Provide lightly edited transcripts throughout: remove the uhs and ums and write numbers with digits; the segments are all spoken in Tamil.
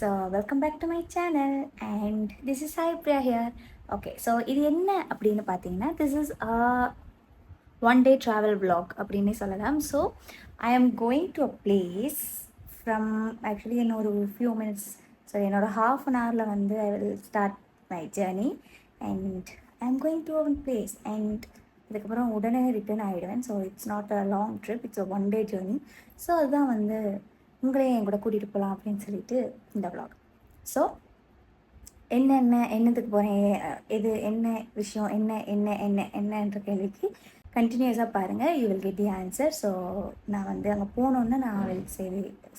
So welcome back to my channel and this is Saipria here. Okay, so இது என்ன அப்படின்னு பார்த்தீங்கன்னா this is a one day travel vlog அப்படின்னு சொல்லலாம். So I am going to a place from actually in ஒரு few minutes, so என்னோட half an hourல வந்து I will start my journey and I am going to one place and அதுக்கப்புறம் உடனே ரிட்டர்ன் ஆகிடுவேன். So it's not a long trip, it's a one day journey. So அதுதான் வந்து உங்களையும் என் கூட கூட்டிகிட்டு போகலாம் அப்படின்னு சொல்லிட்டு இந்த vlog. ஸோ என்னத்துக்கு போகிறேன், எது என்ன விஷயம், என்னன்ற கேள்விக்கு கண்டினியூஸாக பாருங்கள், you will get the answer. So நான் வந்து அங்கே போனோன்னே நான் will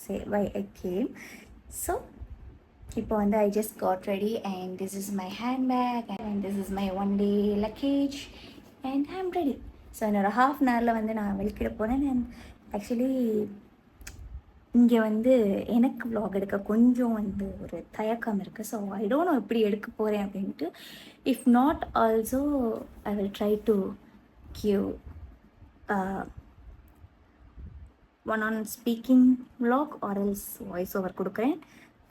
say why I came. So இப்போ வந்து I just got ready and this is my handbag and this is my one day luggage and I am ready. So என்னோட ஹாஃப் அன் ஹவரில் வந்து நான் வெளிக்கிட போனேன். அண்ட் ஆக்சுவலி இங்கே வந்து எனக்கு vlog எடுக்க கொஞ்சம் வந்து ஒரு தயக்கம் இருக்குது. ஸோ ஐ டோன்ட் நோ எப்படி எடுக்க போகிறேன் அப்படின்ட்டு. If not also I will try to give one on speaking vlog or else voice over கொடுக்குறேன்.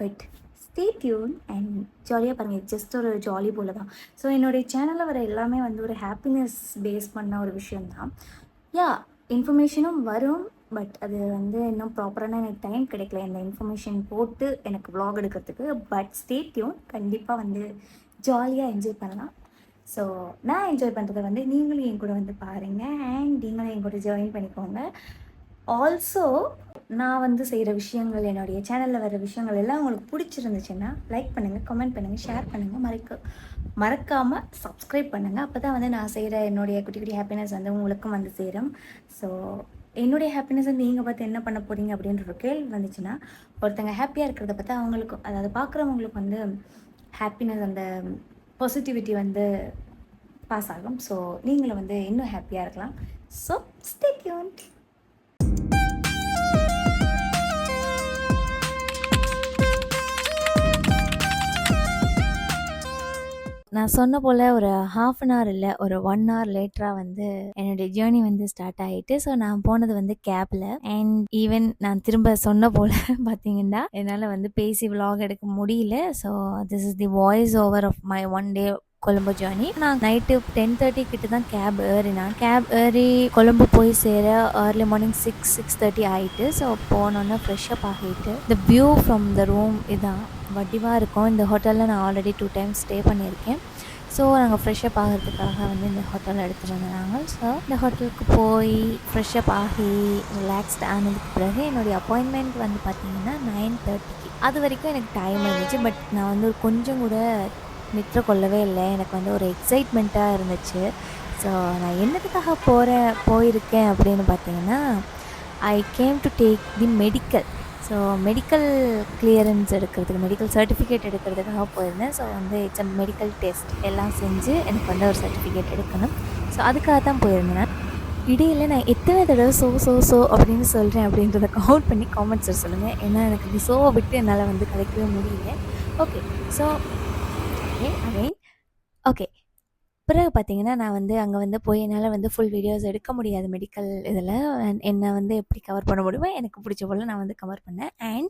பட் ஸ்டே டியூன் அண்ட் ஜாலியாக பாருங்கள். ஜஸ்ட் ஒரு ஜாலி போல தான். ஸோ என்னுடைய சேனலில் வர எல்லாமே வந்து ஒரு ஹாப்பினஸ் பேஸ் பண்ண ஒரு விஷயந்தான். யா, இன்ஃபர்மேஷனும் வரும், பட் அது வந்து இன்னும் ப்ராப்பரான எனக்கு டைம் கிடைக்கல இந்த இன்ஃபர்மேஷன் போட்டு எனக்கு vlog எடுக்கிறதுக்கு. பட் ஸ்டே டியூன், கண்டிப்பாக வந்து ஜாலியாக என்ஜாய் பண்ணலாம். ஸோ நான் என்ஜாய் பண்ணுறதை வந்து நீங்களும் என் கூட வந்து பாருங்கள் அண்ட் நீங்களும் என் கூட ஜாயின் பண்ணிக்கோங்க. ஆல்சோ நான் வந்து செய்கிற விஷயங்கள், என்னுடைய சேனலில் வர விஷயங்கள் எல்லாம் உங்களுக்கு பிடிச்சிருந்துச்சுன்னா லைக் பண்ணுங்கள், கமெண்ட் பண்ணுங்கள், ஷேர் பண்ணுங்கள், மறக்காமல் சப்ஸ்கிரைப் பண்ணுங்கள். அப்போ தான் வந்து நான் செய்கிற என்னுடைய குட்டி குட்டி ஹாப்பினஸ் வந்து உங்களுக்கும் வந்து சேரும். ஸோ என்னுடைய ஹாப்பினஸ் வந்து நீங்கள் பார்த்து என்ன பண்ண போகிறீங்க அப்படின்ற ஒரு கேள்வி வந்துச்சுன்னா, ஒருத்தங்க ஹாப்பியாக இருக்கிறத பார்த்தா அவங்களுக்கும், அதாவது பார்க்குறவங்களுக்கு வந்து ஹாப்பினஸ், அந்த பாசிட்டிவிட்டி வந்து பாஸ் ஆகும். ஸோ நீங்களும் வந்து இன்னும் ஹாப்பியாக இருக்கலாம். So stay tuned. நான் சொன்ன போல் ஒரு ஹாஃப் அன் ஹவர் இல்லை, ஒரு 1 hour லேட்டராக வந்து என்னுடைய ஜேர்னி வந்து ஸ்டார்ட் ஆகிட்டு. ஸோ நான் போனது வந்து கேபில். அண்ட் ஈவன் நான் திரும்ப சொன்ன போல் பார்த்தீங்கன்னா என்னால் வந்து பேசி vlog எடுக்க முடியல. So this is the voice over of my one day Colombo journey. நான் நைட்டு 10:30 கிட்ட தான் கேப் ஏறி கொழும்பு போய் சேர ஏர்லி மார்னிங் 6:30 ஆகிட்டு. ஸோ போனோன்னே ஃப்ரெஷ்அப் ஆகிட்டு த வியூ ஃப்ரம் த ரூம் இதான் வடிவாக இருக்கும். இந்த ஹோட்டலில் நான் ஆல்ரெடி 2 times ஸ்டே பண்ணியிருக்கேன். ஸோ நாங்கள் ஃப்ரெஷ்அப் ஆகிறதுக்காக வந்து இந்த ஹோட்டலில் எடுத்துகிட்டு வந்தாங்க. ஸோ இந்த ஹோட்டலுக்கு போய் ஃப்ரெஷ்அப் ஆகி ரிலாக்ஸ்ட் ஆனதுக்கு பிறகு என்னுடைய அப்பாயின்மெண்ட் வந்து பார்த்திங்கன்னா 9:30. அது வரைக்கும் எனக்கு டைம் இருந்துச்சு. பட் நான் வந்து கொஞ்சம் கூட நிற்ற கொள்ளவே இல்லை. எனக்கு வந்து ஒரு எக்ஸைட்மெண்ட்டாக இருந்துச்சு. ஸோ நான் என்னதுக்காக போயிருக்கேன் அப்படின்னு பார்த்தீங்கன்னா, I came to take the medical. So medical clearance எடுக்கிறதுக்கு, மெடிக்கல் சர்டிஃபிகேட் எடுக்கிறதுக்காக போயிருந்தேன். ஸோ வந்து இட்ஸ் அ மெடிக்கல் டெஸ்ட் எல்லாம் செஞ்சு எனக்கு வந்து ஒரு சர்டிஃபிகேட் எடுக்கணும். ஸோ அதுக்காக தான் போயிருந்தேன். இடையில் நான் எத்தனை தடவை ஸோ அப்படின்னு சொல்கிறேன் அப்படின்றத கவுண்ட் பண்ணி காமெண்ட்ஸில் சொல்லுங்கள். ஏன்னா எனக்கு இந்த ஸோவை விட்டு என்னால் வந்து கலைக்கவே முடியல. Okay, so again okay. பிறகு பார்த்தீங்கன்னா நான் வந்து அங்கே வந்து போய் என்னால் வந்து ஃபுல் வீடியோஸ் எடுக்க முடியாது மெடிக்கல் இதில். என்னை வந்து எப்படி கவர் பண்ண முடியுமோ எனக்கு பிடிச்ச போல் நான் வந்து கவர் பண்ணேன். அண்ட்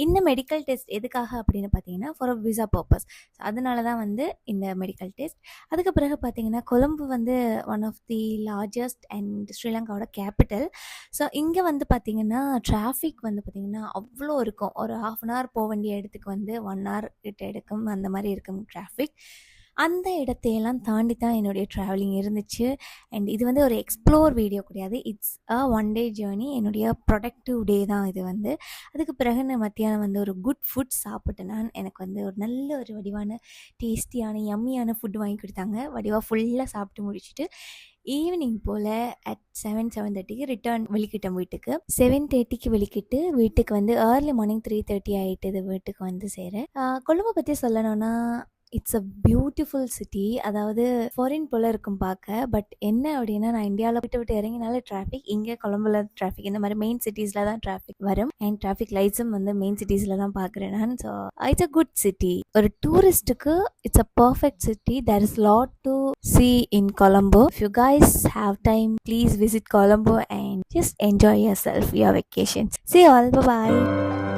இந்த மெடிக்கல் டெஸ்ட் எதுக்காக அப்படின்னு பார்த்தீங்கன்னா for a visa purpose. So அதனால தான் வந்து இந்த மெடிக்கல் டெஸ்ட். அதுக்கு பிறகு பார்த்தீங்கன்னா கொழும்பு வந்து one of the largest and ஸ்ரீலங்காவோட கேபிட்டல். ஸோ இங்கே வந்து பார்த்திங்கன்னா டிராஃபிக் வந்து பார்த்திங்கன்னா அவ்வளோ இருக்கும். ஒரு half an hour போக வேண்டிய இடத்துக்கு வந்து 1 hour கிட்ட எடுக்கும், அந்த மாதிரி இருக்கும் டிராஃபிக். அந்த இடத்தையெல்லாம் தாண்டி தான் என்னுடைய ட்ராவலிங் இருந்துச்சு. அண்ட் இது வந்து ஒரு எக்ஸ்ப்ளோர் வீடியோ கிடையாது, it's a one day journey. என்னுடைய ப்ரொடக்டிவ் டே தான் இது வந்து. அதுக்கு பிறகு நான் மத்தியானம் வந்து ஒரு குட் ஃபுட் சாப்பிட்டேன். எனக்கு வந்து ஒரு நல்ல ஒரு வடிவான டேஸ்டியான யம்மியான ஃபுட் வாங்கி கொடுத்தாங்க. வடிவாக ஃபுல்லாக சாப்பிட்டு முடிச்சுட்டு ஈவினிங் போல் அட் 7:30 ரிட்டர்ன் வெளிக்கிட்டேன் வீட்டுக்கு. 7:30 வெளிக்கிட்டு வீட்டுக்கு வந்து ஏர்லி மார்னிங் 3:30 ஆகிட்டுது வீட்டுக்கு வந்து சேர. கொழும்பை பற்றி சொல்லணும்னா இட்ஸ் அ பியூட்டிஃபுல் சிட்டி. அதாவது ஃபாரின் போல் இருக்கும் பார்க்க. பட் என்ன அப்படின்னா, நான் இந்தியாவில் விட்டு இறங்கினாலே டிராஃபிக், இங்கே கொழம்புல டிராஃபிக், இந்த மாதிரி மெயின் சிட்டிஸில் தான் டிராஃபிக் வரும். அண்ட் டிராஃபிக் லைட்ஸும் வந்து மெயின் சிட்டிஸில் தான் பார்க்குறேன் நான். So it's a good city. ஒரு டூரிஸ்ட்டுக்கு it's a perfect city. There is lot to see in Colombo. If you guys have time, please visit Colombo and just enjoy yourself, your vacations. See you all. Bye bye.